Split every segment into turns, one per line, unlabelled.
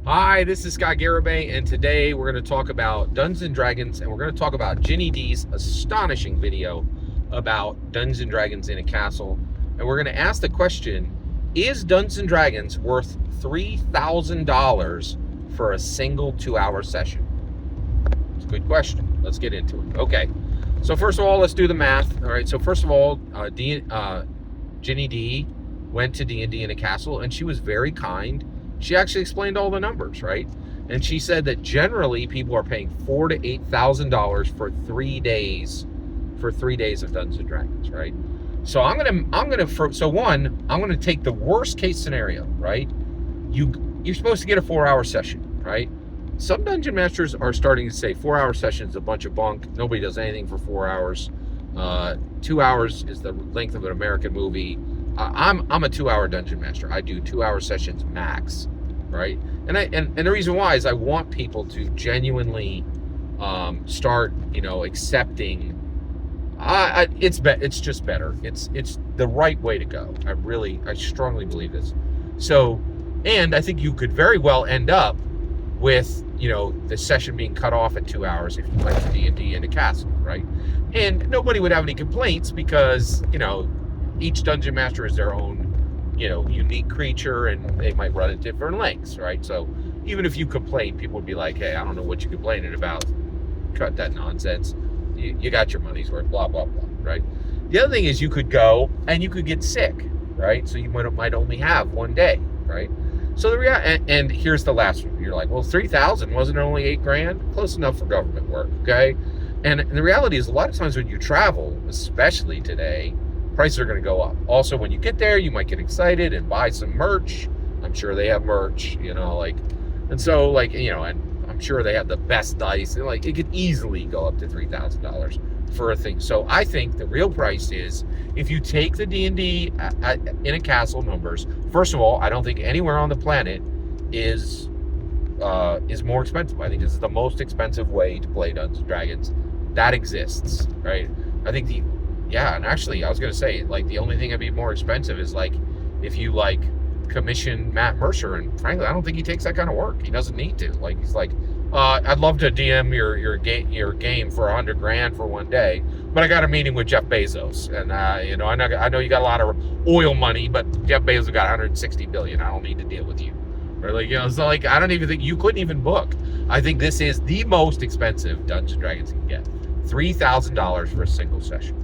Hi, this is Scott Garibay, and today we're going to talk about Dungeons and Dragons, and we're going to talk about Ginny D's astonishing video about Dungeons and Dragons in a castle. And we're going to ask the question: is Dungeons and Dragons worth $3,000 for a single 2-hour session? It's a good question. Let's get into it. Okay. So first of all, let's do the math. All right. So first of all, Ginny D went to D&D in a castle, and she was very kind. She actually explained all the numbers, right? And she said that generally people are paying $4,000 to $8,000 for 3 days, of Dungeons and Dragons, right? So I'm gonna take the worst case scenario, right? You're supposed to get a 4-hour session, right? Some dungeon masters are starting to say 4-hour session is a bunch of bunk. Nobody does anything for 4 hours. 2 hours is the length of an American movie. I'm a 2-hour dungeon master. I do 2-hour sessions max, right? And the reason why is I want people to genuinely start, accepting. It's just better. It's the right way to go. I strongly believe this. So, and I think you could very well end up with the session being cut off at 2 hours if you went to D&D in a castle, right? And nobody would have any complaints because each dungeon master is their own unique creature, and they might run at different lengths, right? So even if you complain, people would be like, hey, I don't know what you're complaining about, cut that nonsense, you got your money's worth, blah blah blah, right? The other thing is you could go and you could get sick, right? So you might only have one day, right? So and here's the last one. You're like, well, 3,000 wasn't it only $8,000? Close enough for government work, okay? And the reality is, a lot of times when you travel, especially today, prices are going to go up. Also, when you get there, you might get excited and buy some merch. I'm sure they have merch, and I'm sure they have the best dice. And it could easily go up to $3,000 for a thing. So I think the real price is, if you take the D&D in a castle numbers, first of all, I don't think anywhere on the planet is more expensive. I think this is the most expensive way to play Dungeons and Dragons that exists, right? I think and actually I was gonna say, the only thing that'd be more expensive is if you commission Matt Mercer, and frankly I don't think he takes that kind of work. He doesn't need to. He's I'd love to DM your game for $100,000 for one day, but I got a meeting with Jeff Bezos, and I know you got a lot of oil money, but Jeff Bezos got 160 billion. I don't need to deal with you. Or I don't even think you couldn't even book. I think this is the most expensive Dungeons and Dragons can get. $3,000 for a single session.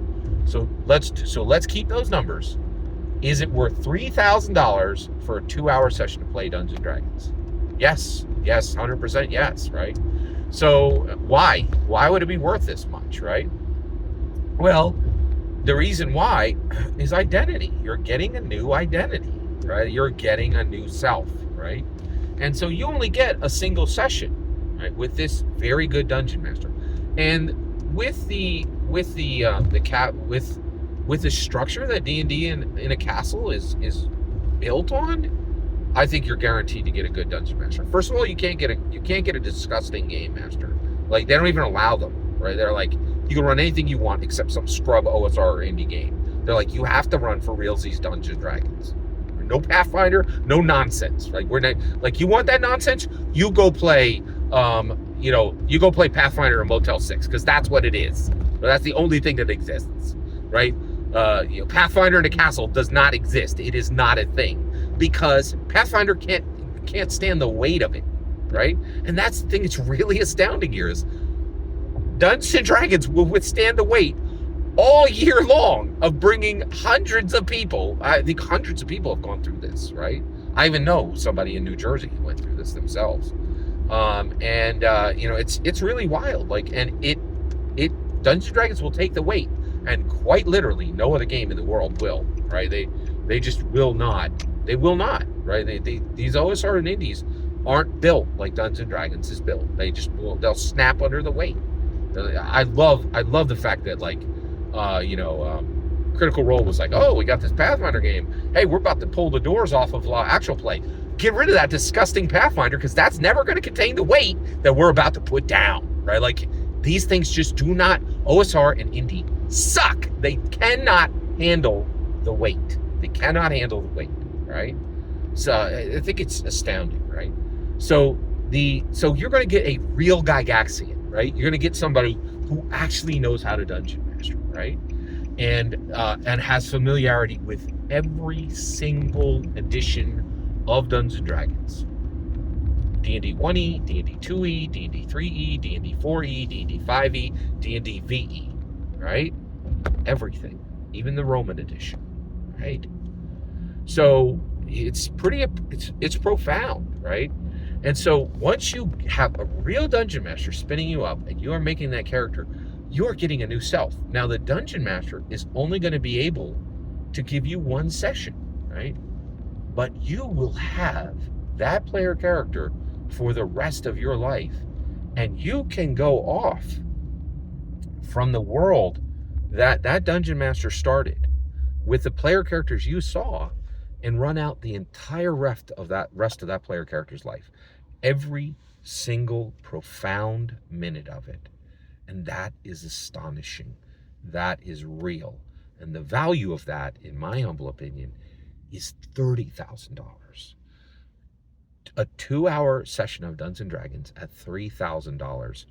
So let's keep those numbers. Is it worth $3,000 for a 2-hour session to play Dungeons and Dragons? Yes, 100% yes, right? So why would it be worth this much, right? Well, the reason why is identity. You're getting a new identity, right? You're getting a new self, right? And so you only get a single session, right, with this very good dungeon master. And with the structure that D&D in a castle is built on, I think you're guaranteed to get a good dungeon master. First of all, you can't get a disgusting game master. They don't even allow them, right? They're you can run anything you want except some scrub OSR or indie game. They're you have to run for realsies Dungeons and Dragons. No Pathfinder, no nonsense. We're not you want that nonsense, you go play Pathfinder in Motel 6, because that's what it is. That's the only thing that exists, right? Pathfinder in a castle does not exist. It is not a thing, because Pathfinder can't stand the weight of it, right? And that's the thing that's really astounding here is Dungeons and Dragons will withstand the weight all year long of bringing hundreds of people. I think hundreds of people have gone through this, right? I even know somebody in New Jersey who went through this themselves. It's really wild. Dungeons and Dragons will take the weight, and quite literally, no other game in the world will, right? They just will not. They will not, right? These OSR and indies aren't built like Dungeons and Dragons is built. They'll snap under the weight. I love the fact that Critical Role was oh, we got this Pathfinder game. Hey, we're about to pull the doors off of actual play. Get rid of that disgusting Pathfinder, because that's never going to contain the weight that we're about to put down, right? These things just do not. OSR and indie suck. They cannot handle the weight. Right? So I think it's astounding, right? So so you're going to get a real Gygaxian, right? You're going to get somebody who actually knows how to dungeon master, right? And has familiarity with every single edition of Dungeons and Dragons. D&D 1E, D&D 2E, D&D 3E, D&D 4E, D&D 5E, D&D VE, right? Everything, even the Roman edition, right? So it's it's profound, right? And so once you have a real dungeon master spinning you up and you are making that character, you're getting a new self. Now the dungeon master is only going to be able to give you one session, right? But you will have that player character for the rest of your life, and you can go off from the world that dungeon master started with the player characters you saw and run out the entire rest of that player character's life, every single profound minute of it. And that is astonishing. That is real. And the value of that, in my humble opinion, is $30,000. A 2-hour session of Dungeons and Dragons at $3,000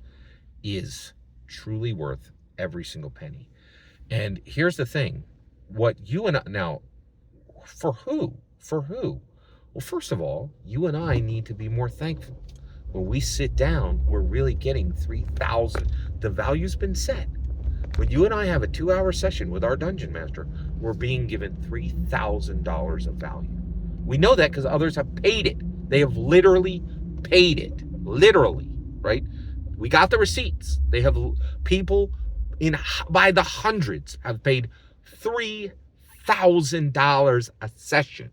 is truly worth every single penny. And here's the thing, what you and I, now, for who? Well, first of all, you and I need to be more thankful. When we sit down, we're really getting 3,000. The value's been set. When you and I have a 2-hour session with our dungeon master, we're being given $3,000 of value. We know that because others have paid it. They have literally paid it. Literally, right? We got the receipts. They have people by the hundreds have paid $3,000 a session.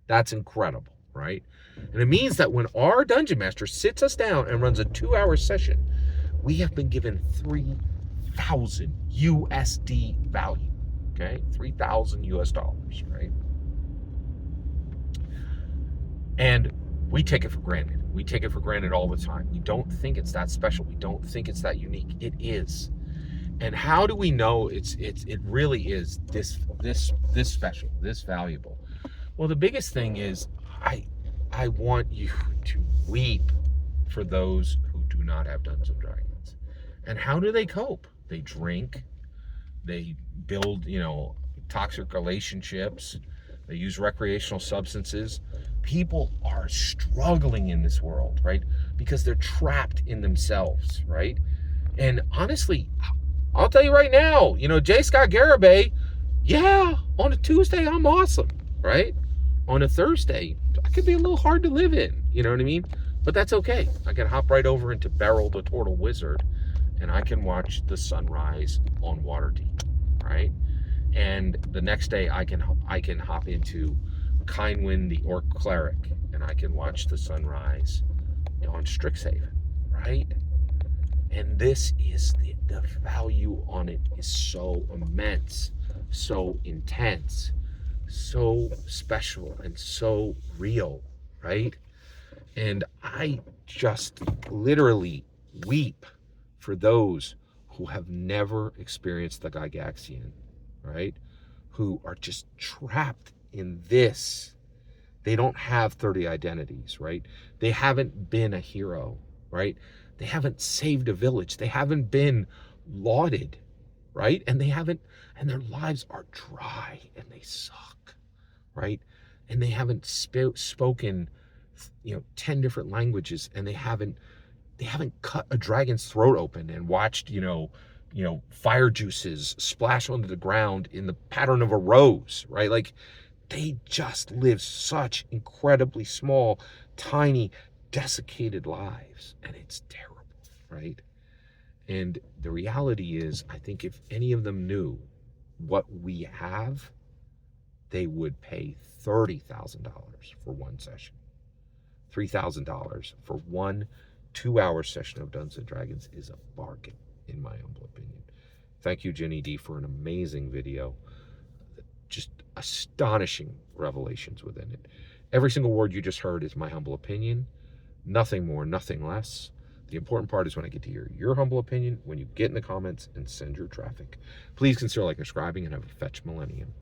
That's incredible, right? And it means that when our dungeon master sits us down and runs a 2-hour session, we have been given 3,000 USD value, okay? 3,000 US dollars, right? And we take it for granted. We take it for granted all the time. We don't think it's that special. We don't think it's that unique. It is. And how do we know it really is this special, this valuable? Well, the biggest thing is I want you to weep for those who do not have Dungeons and Dragons. And how do they cope? They drink, they build, toxic relationships, they use recreational substances. People are struggling in this world, right? Because they're trapped in themselves, right? And honestly, I'll tell you right now, J. Scott Garibay, yeah, on a Tuesday, I'm awesome, right? On a Thursday, I could be a little hard to live in, you know what I mean? But that's okay. I can hop right over into Beryl the Turtle Wizard, and I can watch the sunrise on Waterdeep, right? And the next day, I can hop into Kindwin the Orc Cleric, and I can watch the sunrise on Strixhaven, right? And this is the value on it is so immense, so intense, so special, and so real, right? And I just literally weep for those who have never experienced the Gygaxian, right? Who are just trapped in this. They don't have 30 identities, right? They haven't been a hero, right? They haven't saved a village. They haven't been lauded, right? And their lives are dry and they suck, right? And they haven't spoken, 10 different languages, and they haven't cut a dragon's throat open and watched, fire juices splash onto the ground in the pattern of a rose, right? Like, they just live such incredibly small, tiny, desiccated lives, and it's terrible, right? And the reality is, I think if any of them knew what we have, they would pay $30,000 for one session. $3,000 for one 2-hour session of Dungeons and Dragons is a bargain, in my humble opinion. Thank you, Ginny D, for an amazing video. Just astonishing revelations within it. Every single word you just heard is my humble opinion. Nothing more, nothing less. The important part is when I get to hear your humble opinion, when you get in the comments and send your traffic. Please consider subscribing and have a fetch millennium.